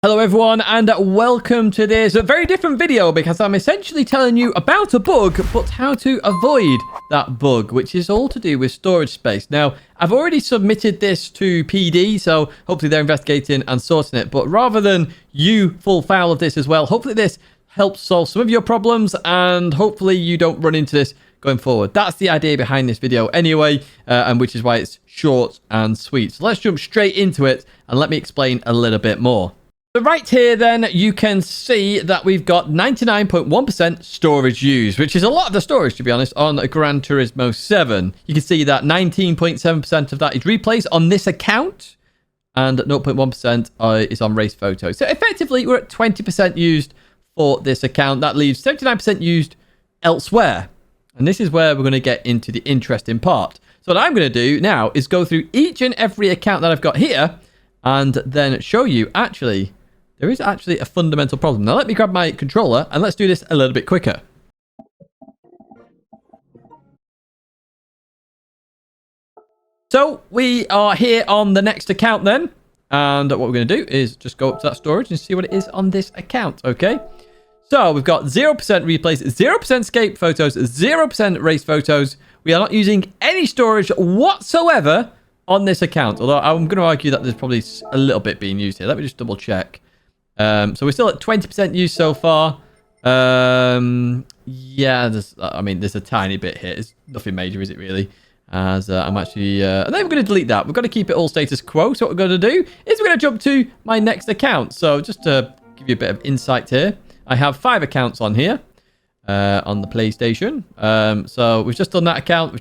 Hello everyone and welcome to this very different video because I'm essentially telling you about a bug but how to avoid that bug, which is all to do with storage space. Now, I've already submitted this to PD, so hopefully they're investigating and sorting it, but rather than you fall foul of this as well, hopefully this helps solve some of your problems and hopefully you don't run into this going forward. That's the idea behind this video anyway, and which is why it's short and sweet. So let's jump straight into it and let me explain a little bit more. So right here then, you can see that we've got 99.1% storage used, which is a lot of the storage, to be honest, on Gran Turismo 7. You can see that 19.7% of that is replays on this account, and 0.1% is on race photos. So effectively, we're at 20% used for this account. That leaves 79% used elsewhere. And this is where we're going to get into the interesting part. So what I'm going to do now is go through each and every account that I've got here, and then show you actually... there is actually a fundamental problem. Now, let me grab my controller and let's do this a little bit quicker. So, we are here on the next account then. And what we're going to do is just go up to that storage and see what it is on this account, okay? So, we've got 0% replays, 0% escape photos, 0% race photos. We are not using any storage whatsoever on this account. Although, I'm going to argue that there's probably a little bit being used here. Let me just double check. So we're still at 20% use so far. Yeah, there's a tiny bit here. It's nothing major, is it really? As I'm actually... and then we're going to delete that. We're going to keep it all status quo. So what we're going to do is we're going to jump to my next account. So just to give you a bit of insight here, I have 5 accounts on here on the PlayStation. So we've just done that account.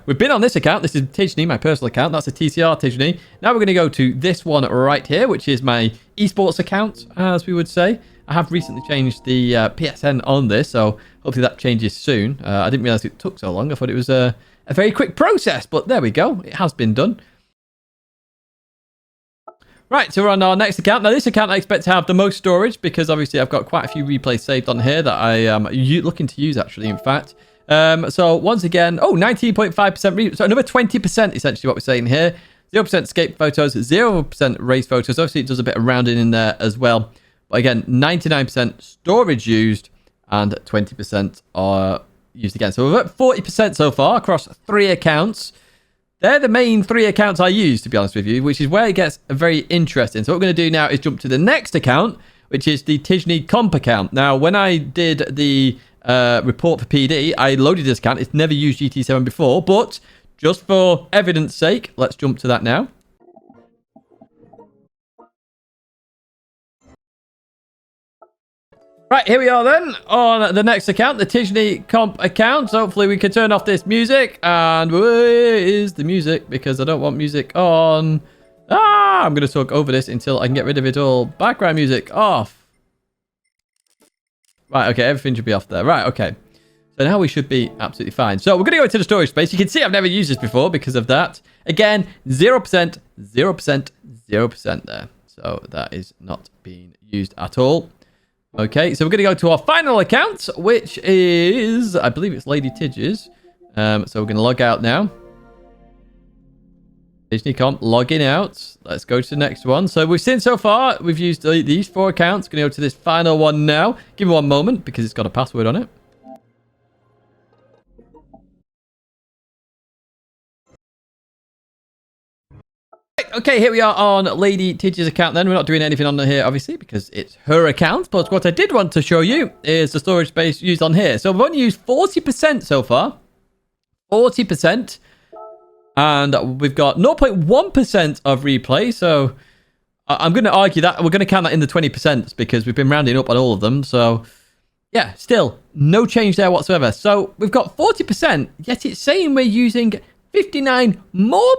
We've been on this account. This is Tidgney, my personal account. That's a TCR Tidgney. Now we're going to go to this one right here, which is my esports account, as we would say. I have recently changed the PSN on this, so hopefully that changes soon. I didn't realize it took so long. I thought it was a very quick process, but there we go. It has been done. Right, so we're on our next account. Now, this account I expect to have the most storage because obviously I've got quite a few replays saved on here that I am looking to use, actually, in fact. So once again, 19.5%, so another 20% essentially what we're saying here. 0% escape photos, 0% race photos. Obviously, it does a bit of rounding in there as well. But again, 99% storage used and 20% are used again. So we're at 40% so far across 3 accounts. They're the main 3 accounts I use, to be honest with you, which is where it gets very interesting. So what we're going to do now is jump to the next account, which is the Tidgney comp account. Now, when I did the report for PD, I loaded this account. It's never used GT7 before, but just for evidence sake, let's jump to that now. Right, here we are then on the next account, the Tidgney comp account. So hopefully we can turn off this music. And where is the music? Because I don't want music on. I'm going to talk over this until I can get rid of it all. Background music off. Right, okay, everything should be off there. Right, okay. So now we should be absolutely fine. So we're going to go into the storage space. You can see I've never used this before because of that. Again, 0%, 0%, 0% there. So that is not being used at all. Okay, so we're going to go to our final account, which is, I believe it's Lady Tidges. So we're going to log out now. Tidgney comp, logging out. Let's go to the next one. So we've seen so far, we've used these 4 accounts. Going to go to this final one now. Give me one moment because it's got a password on it. Okay, here we are on Lady Tidges' account then. We're not doing anything on here, obviously, because it's her account. But what I did want to show you is the storage space used on here. So we've only used 40% so far. 40%. And we've got 0.1% of replay. So I'm going to argue that we're going to count that in the 20% because we've been rounding up on all of them. So yeah, still no change there whatsoever. So we've got 40%, yet it's saying we're using 59% more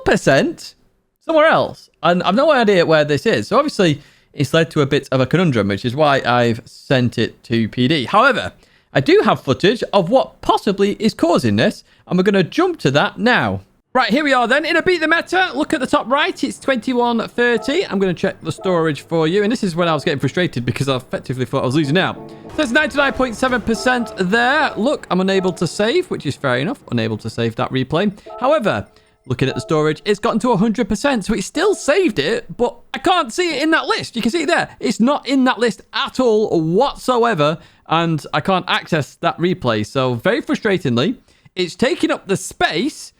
somewhere else. And I've no idea where this is. So obviously it's led to a bit of a conundrum, which is why I've sent it to PD. However, I do have footage of what possibly is causing this. And we're going to jump to that now. Right, here we are then. In a beat the meta, look at the top right. It's 2130. I'm going to check the storage for you. And this is when I was getting frustrated because I effectively thought I was losing out. So it's 99.7% there. Look, I'm unable to save, which is fair enough. Unable to save that replay. However, looking at the storage, it's gotten to 100%. So it still saved it, but I can't see it in that list. You can see it there. It's not in that list at all whatsoever. And I can't access that replay. So very frustratingly, it's taking up the space,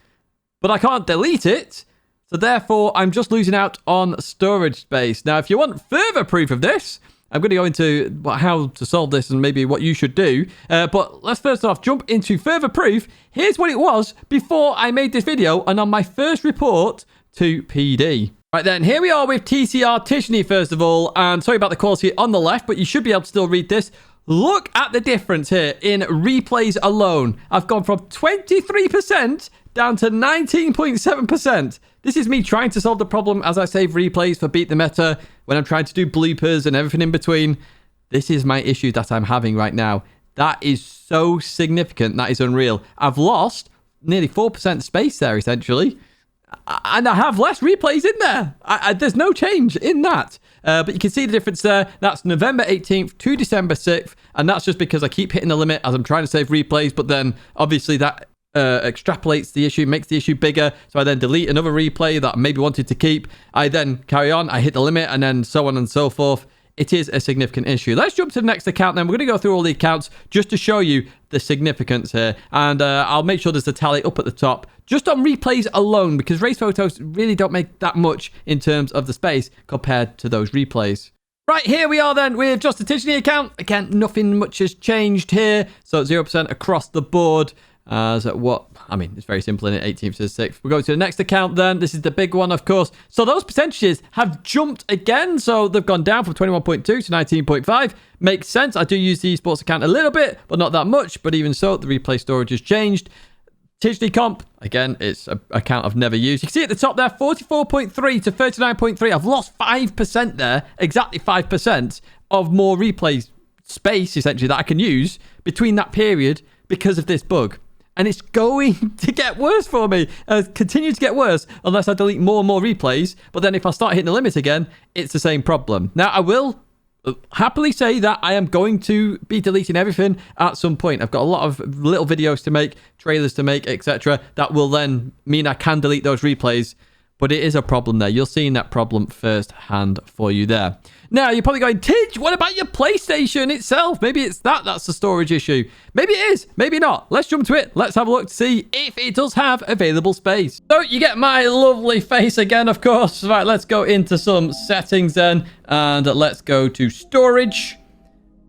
but I can't delete it. So therefore, I'm just losing out on storage space. Now, if you want further proof of this, I'm going to go into how to solve this and maybe what you should do. But let's first off jump into further proof. Here's what it was before I made this video and on my first report to PD. Right then, here we are with TCR Tidgney first of all. And sorry about the quality on the left, but you should be able to still read this. Look at the difference here in replays alone. I've gone from 23% down to 19.7%. This is me trying to solve the problem as I save replays for Beat the Meta, when I'm trying to do bloopers and everything in between. This is my issue that I'm having right now. That is so significant. That is unreal. I've lost nearly 4% space there, essentially. And I have less replays in there. There's no change in that. But you can see the difference there. That's November 18th to December 6th. And that's just because I keep hitting the limit as I'm trying to save replays. But then, obviously, that extrapolates the issue, makes the issue bigger. So I then delete another replay that I maybe wanted to keep. I then carry on. I hit the limit and then so on and so forth. It is a significant issue. Let's jump to the next account then. We're going to go through all the accounts just to show you the significance here. And I'll make sure there's a tally up at the top just on replays alone, because race photos really don't make that much in terms of the space compared to those replays. Right, here we are then with just the Tidgney account. Again, nothing much has changed here. So 0% across the board. It's very simple in it, 18th to the 6th. We'll go to the next account then. This is the big one, of course. So those percentages have jumped again. So they've gone down from 21.2 to 19.5. Makes sense. I do use the esports account a little bit, but not that much. But even so, the replay storage has changed. Tidgney comp, again, it's an account I've never used. You can see at the top there, 44.3 to 39.3. I've lost 5% there, exactly 5% of more replay space, essentially, that I can use between that period because of this bug. And it's going to get worse for me. Continue to get worse unless I delete more and more replays. But then if I start hitting the limit again, it's the same problem. Now, I will happily say that I am going to be deleting everything at some point. I've got a lot of little videos to make, trailers to make, etc. That will then mean I can delete those replays. But it is a problem there. You're seeing that problem firsthand for you there. Now, you're probably going, Tidge, what about your PlayStation itself? Maybe it's that's the storage issue. Maybe it is, maybe not. Let's jump to it. Let's have a look to see if it does have available space. So you get my lovely face again, of course. Right, let's go into some settings then. And let's go to storage.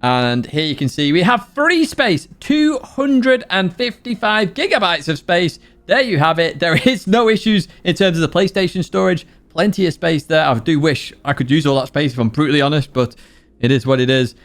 And here you can see we have free space, 255 gigabytes of space. There you have it. There is no issues in terms of the PlayStation storage. Plenty of space there. I do wish I could use all that space if I'm brutally honest, but it is what it is.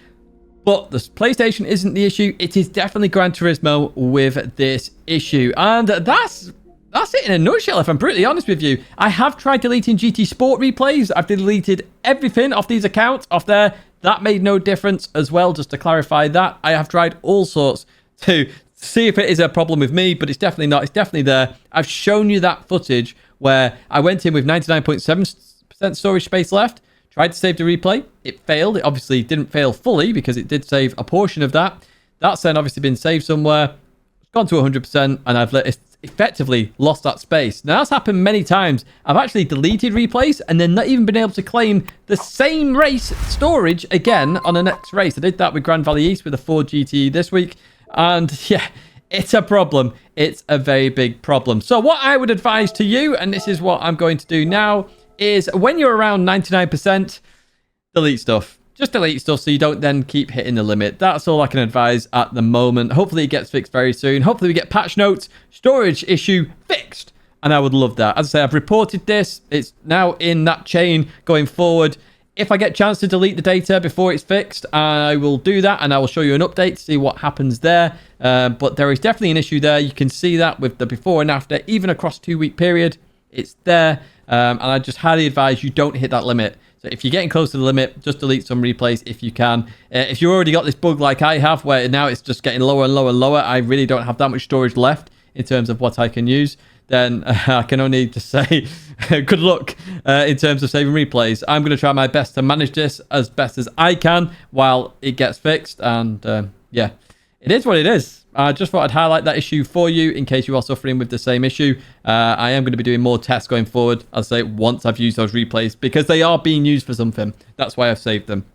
But the PlayStation isn't the issue. It is definitely Gran Turismo with this issue. And that's it in a nutshell, if I'm brutally honest with you. I have tried deleting GT Sport replays. I've deleted everything off these accounts off there. That made no difference as well, just to clarify that. I have tried all sorts to see if it is a problem with me, but it's definitely not. It's definitely there. I've shown you that footage where I went in with 99.7% storage space left, tried to save the replay. It failed. It obviously didn't fail fully because it did save a portion of that. That's then obviously been saved somewhere. It's gone to 100%, and I've effectively lost that space. Now, that's happened many times. I've actually deleted replays and then not even been able to claim the same race storage again on the next race. I did that with Grand Valley East with a Ford GT this week. And yeah, it's a problem. It's a very big problem. So what I would advise to you, and this is what I'm going to do now, is when you're around 99%, delete stuff. Just delete stuff so you don't then keep hitting the limit. That's all I can advise at the moment. Hopefully it gets fixed very soon. Hopefully we get patch notes, storage issue fixed. And I would love that. As I say, I've reported this. It's now in that chain going forward. If I get a chance to delete the data before it's fixed, I will do that, and I will show you an update to see what happens there. But there is definitely an issue there. You can see that with the before and after, even across a 2-week period, it's there. And I just highly advise you don't hit that limit. So if you're getting close to the limit, just delete some replays if you can. If you already got this bug like I have, where now it's just getting lower and lower and lower, I really don't have that much storage left in terms of what I can use, then I can only just say good luck in terms of saving replays. I'm going to try my best to manage this as best as I can while it gets fixed. And yeah, it is what it is. I just thought I'd highlight that issue for you in case you are suffering with the same issue. I am going to be doing more tests going forward, I'll say, once I've used those replays, because they are being used for something. That's why I've saved them.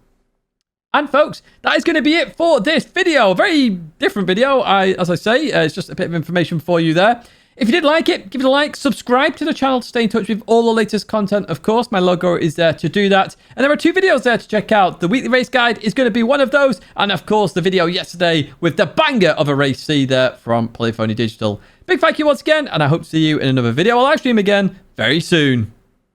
And folks, that is going to be it for this video. A very different video, as I say. It's just a bit of information for you there. If you did like it, give it a like, subscribe to the channel to stay in touch with all the latest content. Of course, my logo is there to do that. And there are 2 videos there to check out. The weekly race guide is going to be one of those. And of course, the video yesterday with the banger of a race C there from Polyphony Digital. Big thank you once again, and I hope to see you in another video or live stream again very soon.